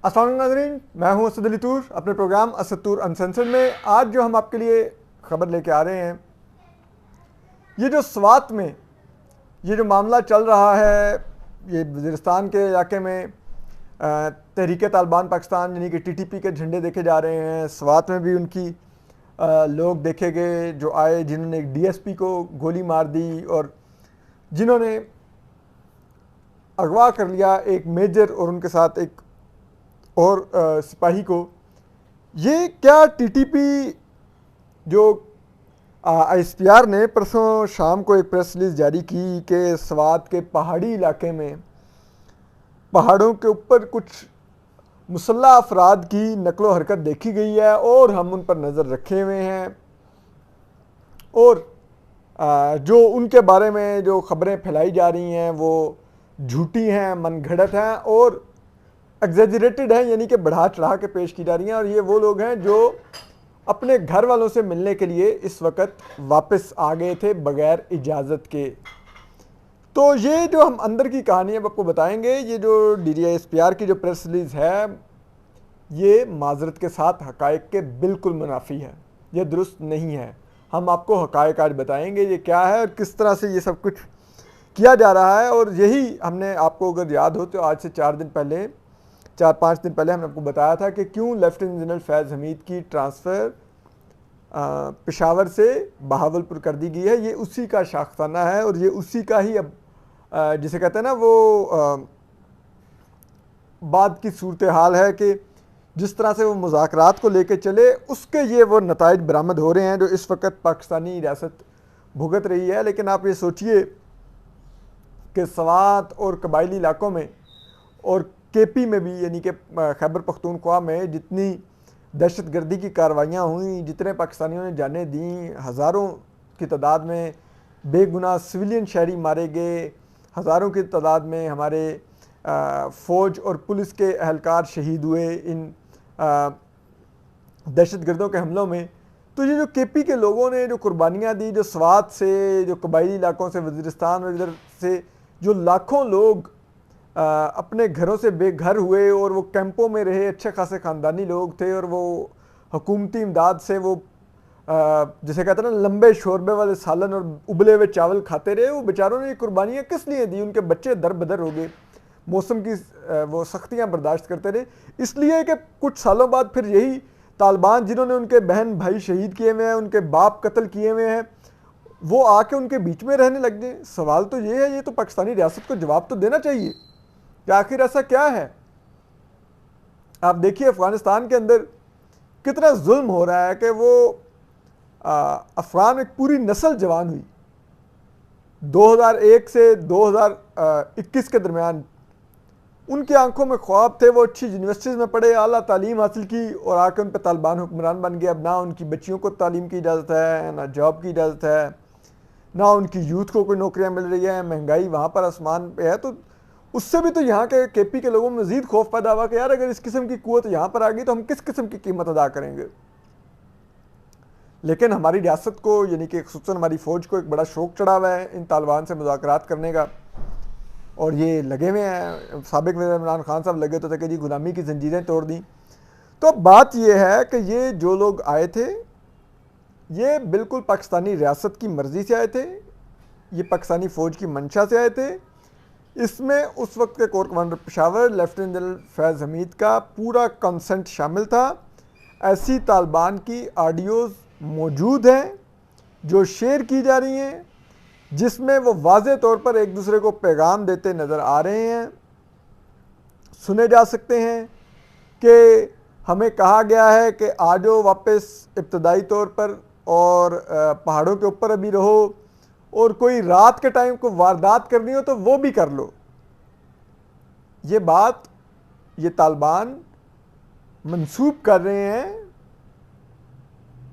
अस्सलाम वालेकुम नाज़रीन, मैं हूं असद अली तूर। अपने प्रोग्राम असद तूर अनसेंसर्ड में आज जो हम आपके लिए खबर लेके आ रहे हैं, ये जो स्वात में ये जो मामला चल रहा है, ये वज़ीरिस्तान के इलाके में तहरीक तालिबान पाकिस्तान यानी कि टीटीपी के झंडे देखे जा रहे हैं। स्वात में भी उनकी लोग देखे गए जो आए, जिन्होंने एक डीएसपी को गोली मार दी और जिन्होंने अगवा कर लिया एक मेजर और उनके साथ एक और सिपाही को। ये क्या टीटीपी जो आईएसपीआर ने परसों शाम को एक प्रेस रिलीज जारी की कि स्वात के पहाड़ी इलाके में पहाड़ों के ऊपर कुछ मुसल्लह अफराद की नकलो हरकत देखी गई है और हम उन पर नज़र रखे हुए हैं, और जो उनके बारे में जो खबरें फैलाई जा रही हैं वो झूठी हैं, मनगढ़ंत हैं और एग्जेजरेटेड हैं, यानी कि बढ़ा चढ़ा के पेश की जा रही हैं। और ये वो लोग हैं जो अपने घर वालों से मिलने के लिए इस वक्त वापस आ गए थे बगैर इजाज़त के। तो ये जो हम अंदर की कहानी अब आपको बताएंगे, ये जो डीजीआईएसपीआर की जो प्रेस रिलीज़ है, ये माजरत के साथ हकायक के बिल्कुल मुनाफी है, ये दुरुस्त नहीं है। हम आपको हकायक आज बताएंगे ये क्या है और किस तरह से ये सब कुछ किया जा रहा है। और यही हमने आपको, अगर याद हो तो, आज से 4-5 दिन पहले हमने आपको बताया था कि क्यों लेफ्टिनेंट जनरल फैज़ हमीद की ट्रांसफ़र पेशावर से बहावलपुर कर दी गई है। ये उसी का शाखसाना है और ये उसी का ही अब जिसे कहते हैं ना वो बाद की सूरत हाल है कि जिस तरह से वो मुज़ाकरात को लेके चले उसके ये वो नताइज बरामद हो रहे हैं जो इस वक्त पाकिस्तानी रियासत भुगत रही है। लेकिन आप ये सोचिए कि स्वात और कबायली इलाकों में और केपी में भी, यानी कि खैबर पख्तूनख्वा में जितनी दहशत गर्दी की कार्रवाइयाँ हुई, जितने पाकिस्तानियों ने जानें दी, हज़ारों की तादाद में बेगुनाह सिविलियन शहरी मारे गए, हज़ारों की तादाद में हमारे फ़ौज और पुलिस के अहलकार शहीद हुए इन दहशत गर्दों के हमलों में। तो ये जो केपी के लोगों ने जो कुर्बानियाँ दी, जो स्वात से, जो कबायली इलाकों से, वज़ीरिस्तान और इधर से जो लाखों लोग अपने घरों से बेघर हुए और वो कैंपों में रहे, अच्छे खासे ख़ानदानी लोग थे और वो हुकूमती इमदाद से वो जिसे कहते हैं ना लंबे शोरबे वाले सालन और उबले हुए चावल खाते रहे। वो बेचारों ने ये कुर्बानियाँ किस लिए दी? उनके बच्चे दर बदर हो गए, मौसम की वो सख्तियाँ बर्दाश्त करते रहे, इसलिए कि कुछ सालों बाद फिर यही तालिबान जिन्होंने उनके बहन भाई शहीद किए हुए हैं, उनके बाप कत्ल किए हुए हैं, वो आके उनके बीच में रहने लग गए। सवाल तो ये है, ये तो पाकिस्तानी रियासत को जवाब तो देना चाहिए कि आखिर ऐसा क्या है। आप देखिए अफ़गानिस्तान के अंदर कितना जुल्म हो रहा है कि वो अफ़गान एक पूरी नस्ल जवान हुई 2001 से 2021 के दरमियान। उनकी आंखों में ख्वाब थे, वो अच्छी यूनिवर्सिटीज़ में पढ़े, आला तालीम हासिल की और आकर उन पर तालिबान हुक्मरान बन गए। अब ना उनकी बच्चियों को तालीम की इजाज़त है, ना जॉब की इजाज़त है, ना उनकी यूथ को कोई नौकरियां मिल रही है, महंगाई वहाँ पर आसमान पे है। तो उससे भी तो यहाँ के केपी के लोगों में मज़ीद खौफ पैदा हुआ कि यार अगर इस किस्म की कुव्वत यहाँ पर आ गई तो हम किस किस्म की कीमत अदा करेंगे। लेकिन हमारी रियासत को, यानी कि खुसूसन हमारी फ़ौज को एक बड़ा शौक़ चढ़ा हुआ है इन तालिबान से मुज़ाकरात करने का, और ये लगे हुए हैं। साबिक वज़ीर इमरान खान साहब लगे तो थे कि जी गुलामी की जंजीरें तोड़ दी। तो बात यह है कि ये जो लोग आए थे ये बिल्कुल पाकिस्तानी रियासत की मर्ज़ी से आए थे, ये पाकिस्तानी फ़ौज की मंशा से आए थे। इसमें उस वक्त के core commander Peshawar lieutenant general Faiz Hameed का पूरा कंसेंट शामिल था। ऐसी तालिबान की ऑडियोज़ मौजूद हैं जो शेयर की जा रही हैं, जिसमें वो वाज़े तौर पर एक दूसरे को पैगाम देते नज़र आ रहे हैं। सुने जा सकते हैं कि हमें कहा गया है कि आ जाओ वापस इब्तदाई तौर पर और पहाड़ों के ऊपर अभी रहो, और कोई रात के टाइम को वारदात करनी हो तो वो भी कर लो। ये बात ये तालिबान मंसूब कर रहे हैं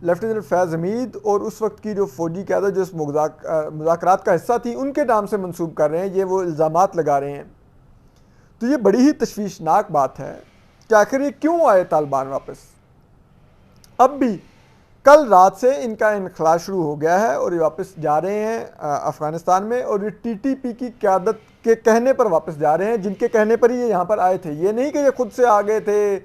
लेफ्टिनेंट जनरल फैज़ हमीद और उस वक्त की जो फ़ौजी क़यादत जो इस मुज़ाकरात का हिस्सा थी उनके नाम से मंसूब कर रहे हैं, ये वो इल्ज़ामात लगा रहे हैं। तो ये बड़ी ही तशवीशनाक बात है कि आखिर ये क्यों आए तालिबान वापस। अब भी कल रात से इनका इनखला शुरू हो गया है और ये वापस जा रहे हैं अफ़गानिस्तान में, और ये टीटीपी की क़यादत के कहने पर वापस जा रहे हैं, जिनके कहने पर ही ये यहाँ पर आए थे। ये नहीं कि ये खुद से आ गए थे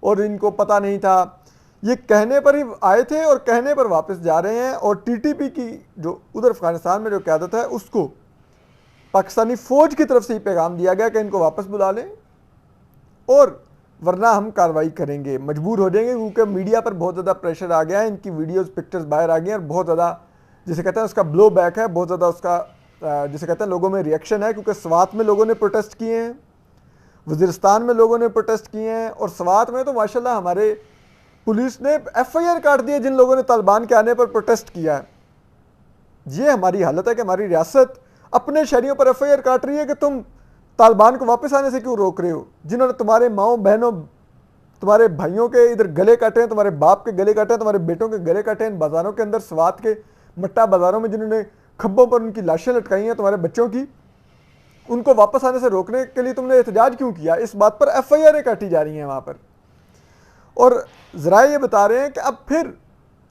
और इनको पता नहीं था, ये कहने पर ही आए थे और कहने पर वापस जा रहे हैं। और टीटीपी की जो उधर अफगानिस्तान में जो क़यादत है, उसको पाकिस्तानी फ़ौज की तरफ से ही पैगाम दिया गया कि इनको वापस बुला लें और वरना हम कार्रवाई करेंगे, मजबूर हो जाएंगे, क्योंकि मीडिया पर बहुत ज़्यादा प्रेशर आ गया है, इनकी वीडियोस पिक्चर्स बाहर आ गई हैं और बहुत ज़्यादा जिसे कहते हैं उसका ब्लो बैक है, बहुत ज़्यादा उसका जिसे कहते हैं लोगों में रिएक्शन है। क्योंकि स्वात में लोगों ने प्रोटेस्ट किए हैं, वज़ीरिस्तान में लोगों ने प्रोटेस्ट किए हैं, और स्वात में तो माशाल्लाह हमारे पुलिस ने FIR काट दिए जिन लोगों ने तालिबान के आने पर प्रोटेस्ट किया है। ये हमारी हालत है कि हमारी रियासत अपने शहरियों पर FIR काट रही है कि तुम तालिबान को वापस आने से क्यों रोक रहे हो, जिन्होंने तुम्हारे माओ बहनों, तुम्हारे भाइयों के इधर गले काटे हैं, तुम्हारे बाप के गले काटे हैं, तुम्हारे बेटों के गले काटे हैं बाज़ारों के अंदर, स्वात के मट्टा बाज़ारों में जिन्होंने खब्बों पर उनकी लाशें लटकाई हैं तुम्हारे बच्चों की, उनको वापस आने से रोकने के लिए तुमने एहतजाज क्यों किया? इस बात पर FIR काटी जा रही हैं वहाँ पर। और ज़रा ये बता रहे हैं कि अब फिर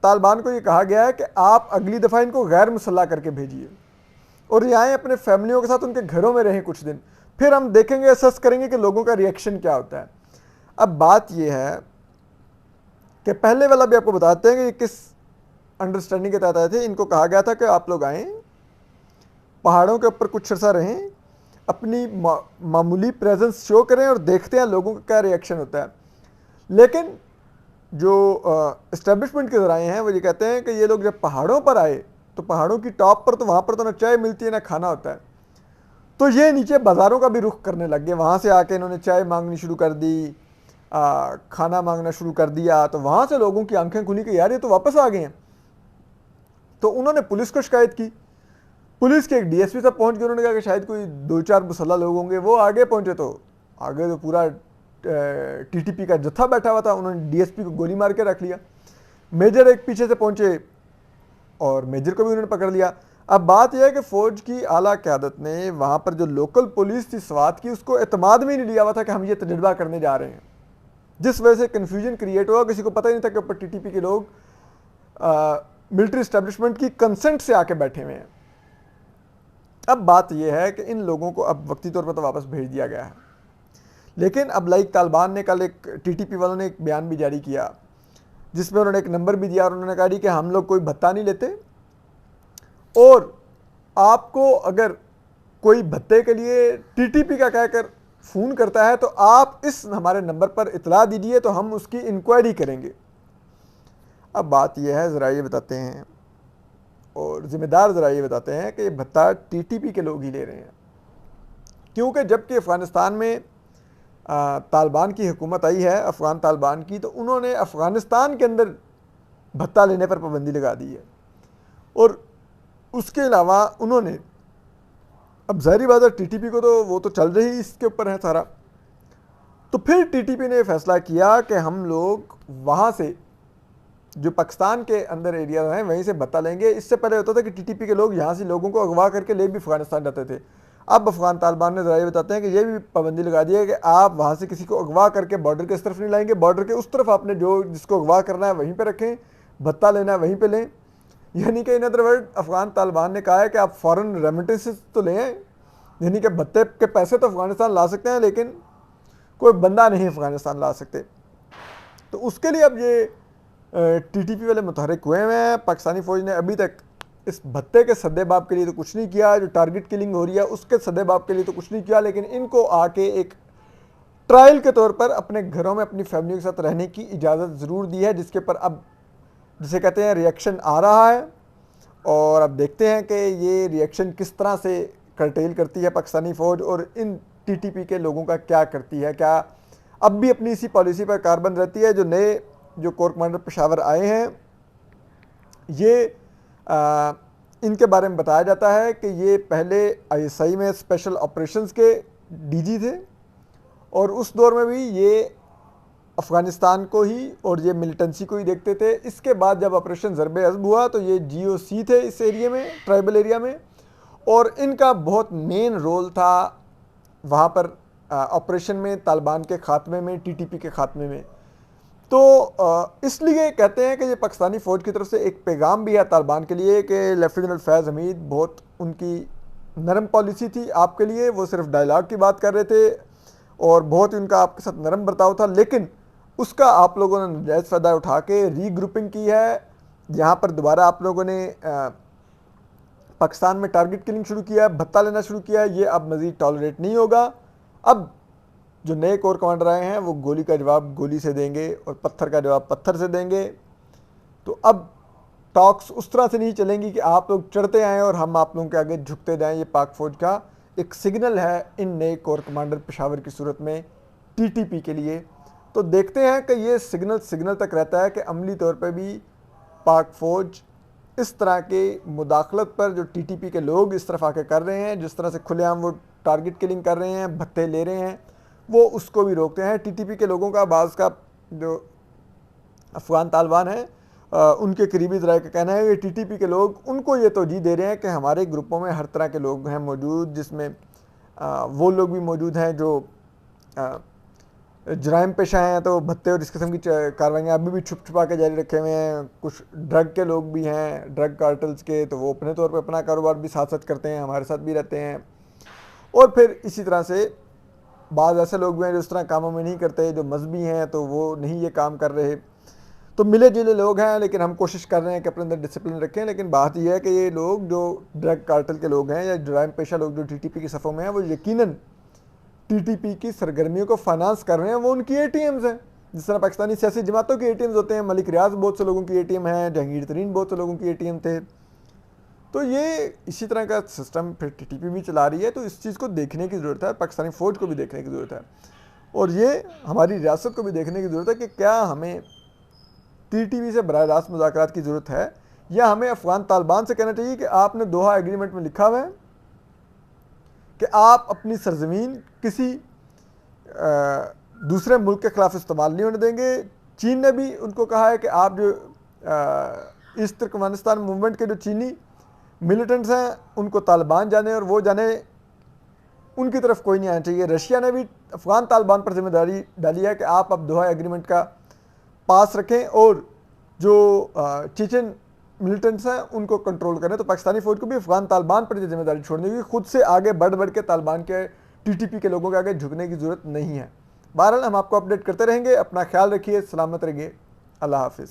तालिबान को ये कहा गया है कि आप अगली दफ़ा इनको गैर मुसल्लह करके भेजिए और ये आएँ अपने फैमिलियों के साथ उनके घरों में रहें कुछ दिन, फिर हम देखेंगे, असेस करेंगे कि लोगों का रिएक्शन क्या होता है। अब बात यह है कि पहले वाला भी आपको बताते हैं कि किस अंडरस्टैंडिंग के तहत आए थे। इनको कहा गया था कि आप लोग आएँ, पहाड़ों के ऊपर कुछ अर्सा रहें, अपनी मामूली प्रेजेंस शो करें और देखते हैं लोगों का क्या रिएक्शन होता है। लेकिन जो इस्टेब्लिशमेंट के ज़राए हैं वो ये कहते हैं कि ये लोग जब पहाड़ों पर आए तो पहाड़ों की टॉप पर, तो वहाँ पर तो ना चाय मिलती है ना खाना होता है, तो ये नीचे बाज़ारों का भी रुख करने लग गए। वहाँ से आके इन्होंने चाय मांगनी शुरू कर दी, खाना मांगना शुरू कर दिया, तो वहाँ से लोगों की आंखें खुली कि यार ये तो वापस आ गए हैं। तो उन्होंने पुलिस को शिकायत की, पुलिस के एक DSP साहब पहुँच गए, उन्होंने कहा कि शायद कोई 2-4 मुसल्ला लोग होंगे। वो आगे पहुँचे तो आगे तो पूरा TTP का जत्था बैठा हुआ था, उन्होंने DSP को गोली मार के रख लिया। मेजर एक पीछे से पहुँचे और मेजर को भी उन्होंने पकड़ लिया। अब बात यह है कि फ़ौज की आला क़यादत ने वहाँ पर जो लोकल पुलिस थी स्वात की, उसको एतमाद में ही नहीं लिया हुआ था कि हम ये तजर्बा करने जा रहे हैं, जिस वजह से कन्फ्यूजन क्रिएट हुआ। किसी को पता ही नहीं था कि ऊपर TTP के लोग मिलिट्री इस्टेब्लिशमेंट की कंसेंट से आके बैठे हुए हैं। अब बात यह है कि इन लोगों को अब वक्ती तौर पर तो वापस भेज दिया गया है, लेकिन अब लाइक तालिबान ने कल एक TTP वालों ने एक बयान भी जारी किया जिसमें उन्होंने एक नंबर भी दिया और उन्होंने कहा कि हम लोग कोई भत्ता नहीं लेते, और आपको अगर कोई भत्ते के लिए TTP का कहकर फ़ोन करता है तो आप इस हमारे नंबर पर इतला दीजिए, तो हम उसकी इंक्वायरी करेंगे। अब बात यह है, ज़रा ये बताते हैं और ज़िम्मेदार ज़रा ये बताते हैं कि ये भत्ता TTP के लोग ही ले रहे हैं, क्योंकि जबकि अफ़गानिस्तान में तालिबान की हुकूमत आई है, अफ़गान तालिबान की, तो उन्होंने अफ़गानिस्तान के अंदर भत्ता लेने पर पाबंदी लगा दी है। और उसके अलावा उन्होंने, अब ज़ाहिर बात है TTP को तो वो तो चल रही इसके ऊपर है सारा, तो फिर TTP ने फैसला किया कि हम लोग वहाँ से जो पाकिस्तान के अंदर एरिया हैं वहीं से भत्ता लेंगे। इससे पहले होता था कि TTP के लोग यहाँ से लोगों को अगवा करके ले भी अफ़गानिस्तान जाते थे। अब अफ़गान तालिबान ने ज़रा ये बताते हैं कि ये भी पाबंदी लगा दी है कि आप वहाँ से किसी को अगवा करके बॉर्डर के इस तरफ नहीं लाएंगे, बॉर्डर के उस तरफ आपने जो जिसको अगवा करना है वहीं पर रखें, भत्ता लेना है वहीं पर लें। यानी कि in other word Afghan Taliban ने कहा है कि आप फ़ॉरेन रेमिटेंसेस तो लें, यानी कि भत्ते के पैसे तो अफ़गानिस्तान ला सकते हैं लेकिन कोई बंदा नहीं अफ़गानिस्तान ला सकते। तो उसके लिए अब ये TTP वाले मुतहरिक हुए हैं। पाकिस्तानी फ़ौज ने अभी तक इस भत्ते के सद्देबाब के लिए तो कुछ नहीं किया, जो टारगेट किलिंग हो रही है उसके सद्देबाब के लिए तो कुछ नहीं किया, लेकिन इनको आके एक ट्रायल के तौर पर अपने घरों में अपनी फैमिली के साथ रहने की इजाज़त ज़रूर दी है, जिसके पर अब जिसे कहते हैं रिएक्शन आ रहा है। और अब देखते हैं कि ये रिएक्शन किस तरह से कर्टेल करती है पाकिस्तानी फ़ौज और इन TTP के लोगों का क्या करती है, क्या अब भी अपनी इसी पॉलिसी पर कारबंद रहती है। जो नए जो कोर कमांडर पेशावर आए हैं, ये इनके बारे में बताया जाता है कि ये पहले ISI में स्पेशल ऑपरेशंस के DG थे और उस दौर में भी ये अफ़गानिस्तान को ही और ये मिलिटेंसी को ही देखते थे। इसके बाद जब ऑपरेशन ज़रब-ए-अज़ब हुआ तो ये GOC थे इस एरिया में, ट्राइबल एरिया में, और इनका बहुत मेन रोल था वहाँ पर ऑपरेशन में, तालिबान के ख़ात्मे में, TTP के ख़ात्मे में। तो इसलिए कहते हैं कि ये पाकिस्तानी फ़ौज की तरफ से एक पैगाम भी है तालिबान के लिए कि लेफ्टिनेंट जनरल फैज़ हमीद बहुत उनकी नरम पॉलिसी थी आपके लिए, वो सिर्फ डायलॉग की बात कर रहे थे और बहुत ही उनका आपके साथ नरम बर्ताव था, लेकिन उसका आप लोगों ने नजायज़ फ़ायदा उठा के रीग्रुपिंग की है। यहाँ पर दोबारा आप लोगों ने पाकिस्तान में टारगेट किलिंग शुरू किया है, भत्ता लेना शुरू किया है, ये अब मज़ीद टॉलरेट नहीं होगा। अब जो नए कोर कमांडर आए हैं वो गोली का जवाब गोली से देंगे और पत्थर का जवाब पत्थर से देंगे। तो अब टॉक्स उस तरह से नहीं चलेंगी कि आप लोग चढ़ते आएँ और हम आप लोगों के आगे झुकते जाएँ। ये पाक फ़ौज का एक सिग्नल है इन नए कोर कमांडर पेशावर की सूरत में टीटीपी के लिए। तो देखते हैं कि ये सिग्नल तक रहता है कि अमली तौर पर भी पाक फ़ौज इस तरह के मुदाखलत पर जो टीटीपी के लोग इस तरफ आके कर रहे हैं, जिस तरह से खुलेआम वो टारगेट किलिंग कर रहे हैं, भत्ते ले रहे हैं, वो उसको भी रोकते हैं। टीटीपी के लोगों का बाज़ का जो अफ़गान तालिबान है उनके करीबी ज़राए का कहना है कि टीटीपी के लोग उनको ये तोजी दे रहे हैं कि हमारे ग्रुपों में हर तरह के लोग हैं मौजूद, जिसमें वो लोग भी मौजूद हैं जो जराइम पेशा हैं, तो भत्ते और इस किस्म की कार्रवाइयाँ अभी भी छुप छुपा के जारी रखे हुए हैं। कुछ ड्रग के लोग भी हैं, ड्रग कार्टल्स के, तो वो अपने तौर पर अपना कारोबार भी साथ साथ करते हैं, हमारे साथ भी रहते हैं। और फिर इसी तरह से बाद ऐसे लोग भी हैं जो इस तरह कामों में नहीं करते, जो मजहबी हैं तो वो नहीं ये काम कर रहे। तो मिले जुले लोग हैं, लेकिन हम कोशिश कर रहे हैं कि अपने अंदर डिसिप्लिन रखें। लेकिन बात यह है कि ये लोग जो ड्रग कार्टल के लोग हैं या जराइम पेशा लोग जो टीटीपी की सफ़ों में हैं, वो यकीनन टीटीपी की सरगर्मियों को फाइनेंस कर रहे हैं। वो उनकी एटीएम्स हैं, जिस तरह पाकिस्तानी सियासी जमातों के एटीएम्स होते हैं। मलिक रियाज बहुत से लोगों की एटीएम है, जहांगीर तरीन बहुत से लोगों की एटीएम थे। तो ये इसी तरह का सिस्टम फिर टीटीपी भी चला रही है। तो इस चीज़ को देखने की ज़रूरत है, पाकिस्तानी फ़ौज को भी देखने की ज़रूरत है, और ये हमारी रियासत को भी देखने की ज़रूरत है कि क्या हमें टीटीपी से बराह रास्त मुज़ाकरात की ज़रूरत है, या हमें अफ़गान तालिबान से कहना चाहिए कि आपने दोहा एग्रीमेंट में लिखा हुआ है कि आप अपनी सरजमीन किसी दूसरे मुल्क के ख़िलाफ़ इस्तेमाल नहीं होने देंगे। चीन ने भी उनको कहा है कि आप जो ईस्ट तुर्कमेनिस्तान मूवमेंट के जो चीनी मिलिटेंट्स हैं उनको तालिबान जाने और वो जाने, उनकी तरफ कोई नहीं आना चाहिए। रशिया ने भी अफ़गान तालिबान पर जिम्मेदारी डाली है कि आप अब दोहा एग्रीमेंट का पास रखें और जो चेचन मिलिटेंट्स हैं उनको कंट्रोल करें। तो पाकिस्तानी फ़ौज को भी अफ़गान तालिबान पर ये जिम्मेदारी छोड़नी होगी, खुद से आगे बढ़ के तालिबान के टीटीपी के लोगों के आगे झुकने की ज़रूरत नहीं है। बहरहाल हम आपको अपडेट करते रहेंगे। अपना ख्याल रखिए, सलामत रहिए, अल्लाह हाफिज़।